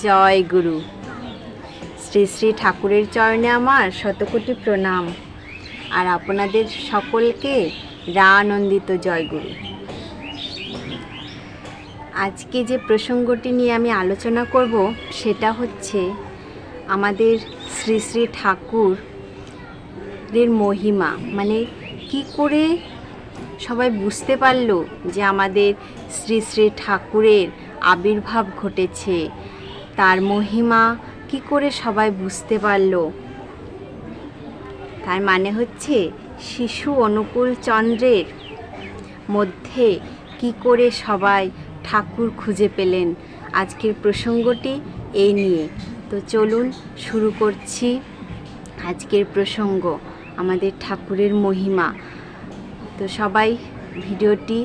জয় গুরু। শ্রী শ্রী ঠাকুরের চরণে আমার শতকোটি প্রণাম, আর আপনাদের সকলকে রানন্দিত জয় গুরু। আজকে যে প্রসঙ্গটি নিয়ে আমি আলোচনা করব সেটা হচ্ছে আমাদের শ্রী শ্রী ঠাকুরের মহিমা, মানে কি করে সবাই বুঝতে পারলো যে আমাদের শ্রী শ্রী ঠাকুরের আবির্ভাব ঘটেছে, তার মহিমা কি করে সবাই বুঝতে পারলো। তার মানে হচ্ছে শিশু অনুকূল চন্দ্রের মধ্যে কি করে সবাই ঠাকুর খুঁজে পেলেন। আজকের প্রসঙ্গটি এই নিয়ে, তো চলুন শুরু করছি আজকের প্রসঙ্গ, আমাদের ঠাকুরের মহিমা। তো সবাই ভিডিওটি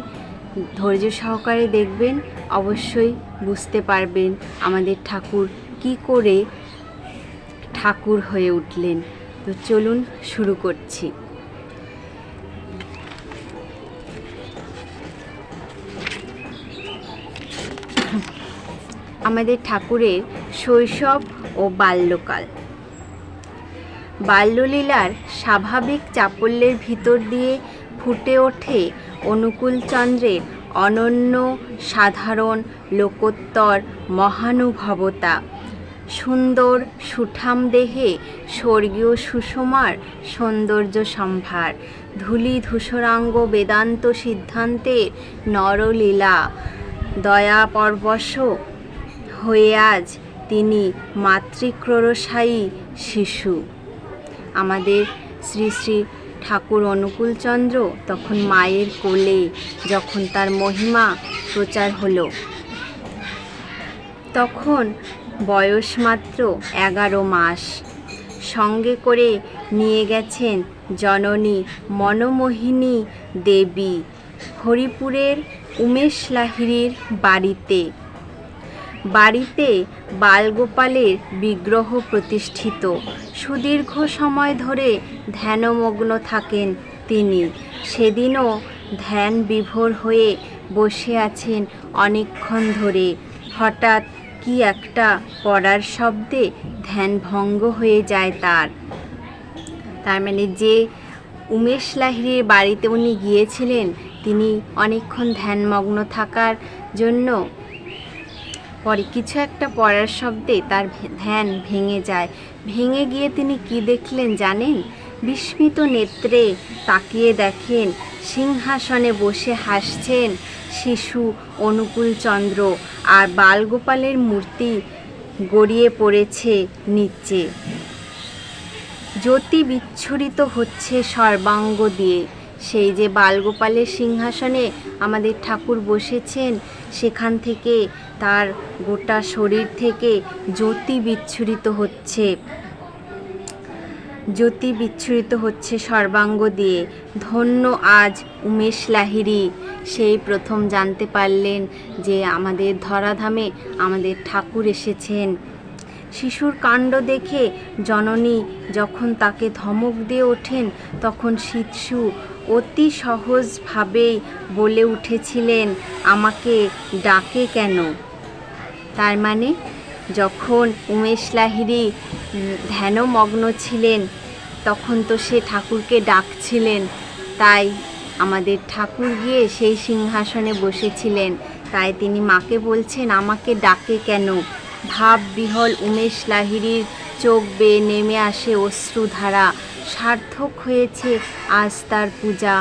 ধৈর্য সহকারে দেখবেন, অবশ্যই বুঝতে পারবেন আমাদের ঠাকুর কি করে ঠাকুর হয়ে উঠলেন। তো চলুন শুরু করছি। আমাদের ঠাকুরের শৈশব ও বাল্যকাল। বাল্যলীলার স্বাভাবিক চাপল্যের ভিতর দিয়ে ফুটে ওঠে অনুকূলচন্দ্রের অনন্য সাধারণ লোকোত্তর মহানুভবতা। সুন্দর সুঠাম দেহে স্বর্গীয় সুষমার সৌন্দর্য সম্ভার, ধূলি ধূসরাঙ্গ বেদান্ত সিদ্ধান্তের নরলীলা, দয়া পরবশ হয়ে আজ তিনি মাতৃক্রোড়শায়ী শিশু। আমাদের শ্রী শ্রী ঠাকুর অনুকূলচন্দ্র তখন মায়ের কোলে, যখন তার মহিমা প্রচার হলো তখন বয়স মাত্র 11 মাস। সঙ্গে করে নিয়ে গেছেন জননী মনোমোহিনী দেবী হরিপুরের উমেশ লাহিড়ীর বাড়িতে বালগোপালের বিগ্রহ প্রতিষ্ঠিত। সুদীর্ঘ সময় ধরে ধ্যানমগ্ন থাকেন তিনি। সেদিনও ধ্যান বিভোর হয়ে বসে আছেন অনেকক্ষণ ধরে। হঠাৎ কি একটা পড়ার শব্দে ধ্যান ভঙ্গ হয়ে যায় তার। মানে যে উমেশ লাহিড়ীর বাড়িতে উনি গিয়েছিলেন, তিনি অনেকক্ষণ ধ্যানমগ্ন থাকার জন্য পরে কিছু একটা পড়ার শব্দে তার ধ্যান ভেঙে যায়। ভেঙে গিয়ে তিনি কি দেখলেন জানেন? বিস্মিত নেত্রে তাকিয়ে দেখেন সিংহাসনে বসে হাসছেন শিশু অনুকূলচন্দ্র, আর বালগোপালের মূর্তি গড়িয়ে পড়েছে নিচে। জ্যোতি বিচ্ছুরিত হচ্ছে সর্বাঙ্গ দিয়ে। সেই যে বালগোপালের সিংহাসনে আমাদের ঠাকুর বসেছেন, সেখান থেকে তার গোটা শরীর থেকে জ্যোতি বিচ্ছুরিত হচ্ছে সর্বাঙ্গ দিয়ে। ধন্য আজ উমেশ লাহিড়ী, সেই প্রথম জানতে পারলেন যে আমাদের ধরাধামে আমাদের ঠাকুর এসেছেন। শিশুর কাণ্ড দেখে জননী যখন তাকে ধমক দিয়ে ওঠেন, তখন শিশু অতি সহজভাবেই বলে উঠেছিলেন, আমাকে ডাকে কেন? তার মানে যখন উমেশ লাহিড়ী ধ্যানমগ্ন ছিলেন, তখন তো সে ঠাকুরকে ডাকছিলেন। তাই আমাদের ঠাকুর গিয়ে সেই সিংহাসনে বসেছিলেন। তাই তিনি মাকে বলছেন, আমাকে ডাকে কেন? ভাব বিহল উমেশ লাহিড়ীর চোখ বেয়ে নেমে আসে অশ্রুধারা। সার্থক হয়েছে আজ তার পূজা,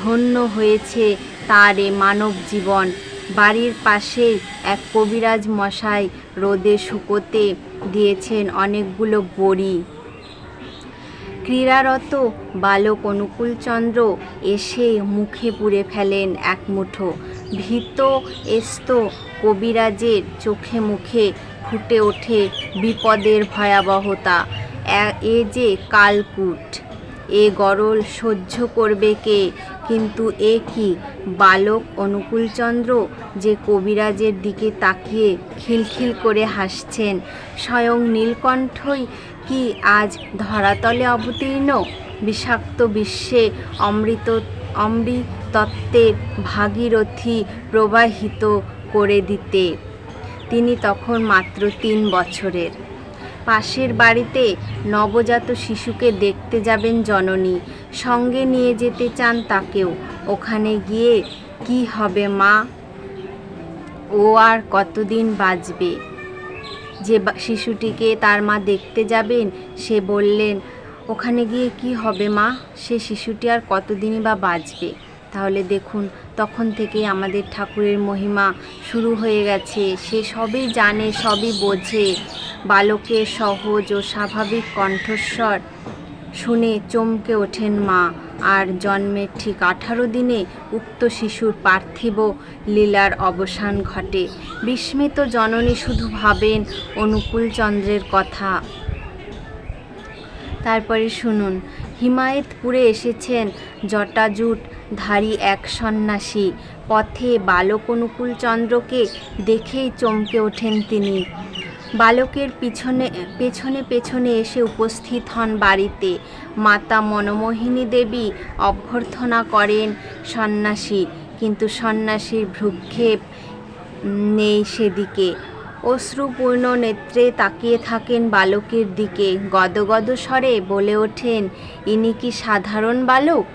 ধন্য হয়েছে তার এ মানব জীবন। বাড়ির পাশেই এক কবিরাজ মশাই রোদে শুকোতে দিয়েছেন অনেকগুলো বড়ি। ক্রীড়ারত বালক অনুকূলচন্দ্র এসে মুখে পুরে ফেলেন এক মুঠো। ভীত এস্ত কবিরাজের চোখে মুখে ফুটে ওঠে বিপদের ভয়াবহতা। এ যে কালকূট, এ গরল সহ্য করবে কে? কিন্তু এ কি বালক অনুকূলচন্দ্র যে কবিরাজের দিকে তাকিয়ে খিলখিল করে হাসছেন? স্বয়ং নীলকণ্ঠই কি আজ ধরাতলে অবতীর্ণ, বিষাক্ত বিশ্বে অমৃতত্বের ভাগীরথী প্রবাহিত করে দিতে? তিনি তখন মাত্র 3 বছরের। পাশের বাড়িতে নবজাত শিশুকে দেখতে যাবেন জননী, সঙ্গে নিয়ে যেতে চান তাকেও। ওখানে গিয়ে কি হবে মা, ও আর কতদিন বাঁচবে? যে শিশুটিকে তার মা দেখতে যাবেন সে বললেন, ওখানে গিয়ে কি হবে মা, সে শিশুটি আর কতদিনই বা বাঁচবে? তাহলে দেখুন, তখন থেকেই আমাদের ঠাকুরের মহিমা শুরু হয়ে গেছে। সে সবই জানে, সবই বোঝে। বালকের সহজ ও স্বাভাবিক কণ্ঠস্বর শুনে চমকে ওঠেন মা। আর জন্মের ঠিক 18 দিনে উক্ত শিশুর পার্থিব লীলার অবসান ঘটে। বিস্মিত জননী শুধু ভাবেন অনুকূলচন্দ্রের কথা। তারপরে শুনুন, হিমায়তপুরে এসেছেন জটাজুট ধারী এক সন্ন্যাসী। পথে বালক অনুকূলচন্দ্রকে দেখেই চমকে ওঠেন তিনি। বালকের পেছনে পেছনে এসে উপস্থিত হন বাড়িতে। মাতা মনমোহিনী দেবী অভ্যর্থনা করেন সন্ন্যাসী, কিন্তু সন্ন্যাসীর ভ্রুক্ষেপ নেই সেদিকে। অশ্রুপূর্ণ নেত্রে তাকিয়ে থাকেন বালকের দিকে। গদগদ স্বরে বলে ওঠেন, ইনি কি সাধারণ বালক?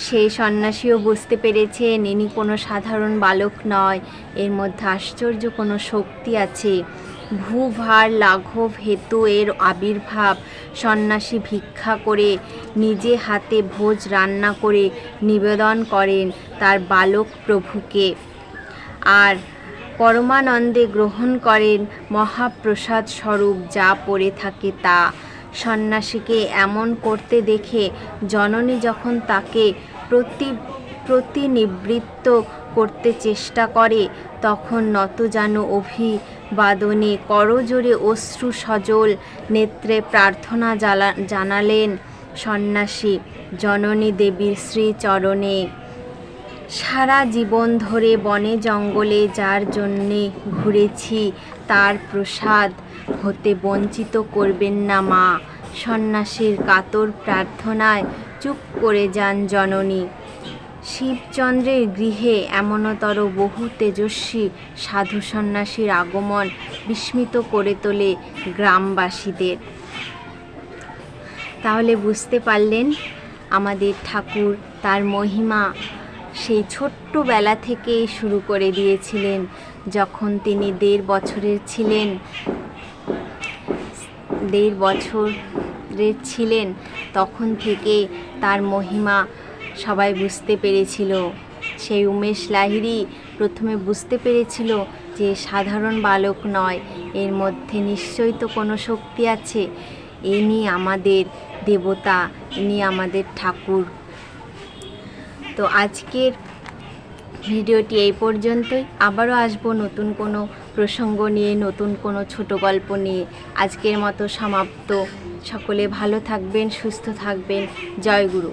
সেই সন্ন্যাসীও বুঝতে পেরেছেন ইনি কোনো সাধারণ বালক নয়, এর মধ্যে আশ্চর্য কোনো শক্তি আছে। ভূভার লাঘব হেতু এর আবির্ভাব। সন্ন্যাসী ভিক্ষা করে নিজে হাতে ভোজ রান্না করে নিবেদন করেন তার বালক প্রভুকে, আর পরমানন্দে গ্রহণ করেন মহাপ্রসাদ স্বরূপ যা পড়ে থাকে তা। সন্ন্যাসীকে এমন করতে দেখে জননী যখন তাকে প্রতিনিবৃত্ত করতে চেষ্টা করে, তখন নতজানু অভিবাদনে করজোড়ে অশ্রু সজল নেত্রে প্রার্থনা জানালেন সন্ন্যাসী জননী দেবীর শ্রীচরণে। সারা জীবন ধরে বনে জঙ্গলে যার জন্যে ঘুরেছি, তার প্রসাদ হতে বঞ্চিত করবেন না মা। সন্ন্যাসীর কাতর প্রার্থনায় চুপ করে যান জননী। শিবচন্দ্রের গৃহে এমনতর বহু তেজস্বী সাধু সন্ন্যাসীর আগমন বিস্মিত করে তোলে গ্রামবাসীদের। তাহলে বুঝতে পারলেন আমাদের ঠাকুর তার মহিমা সেই ছোট্টবেলা থেকেই শুরু করে দিয়েছিলেন। যখন তিনি 1.5 বছরের ছিলেন, 1.5 বছরের ছিলেন, তখন থেকে তার মহিমা সবাই বুঝতে পেরেছিল। সেই উমেশ লাহিড়ী প্রথমে বুঝতে পেরেছিল যে সাধারণ বালক নয়, এর মধ্যে নিশ্চয়ই তো কোনো শক্তি আছে। ইনি আমাদের দেবতা, ইনি আমাদের ঠাকুর। তো আজকের ভিডিওটি এই পর্যন্তই। আবারও আসবো নতুন কোনো প্রসঙ্গ নিয়ে, নতুন কোনো ছোট গল্প নিয়ে। আজকের মতো সমাপ্ত। সকলে ভালো থাকবেন, সুস্থ থাকবেন। জয় গুরু।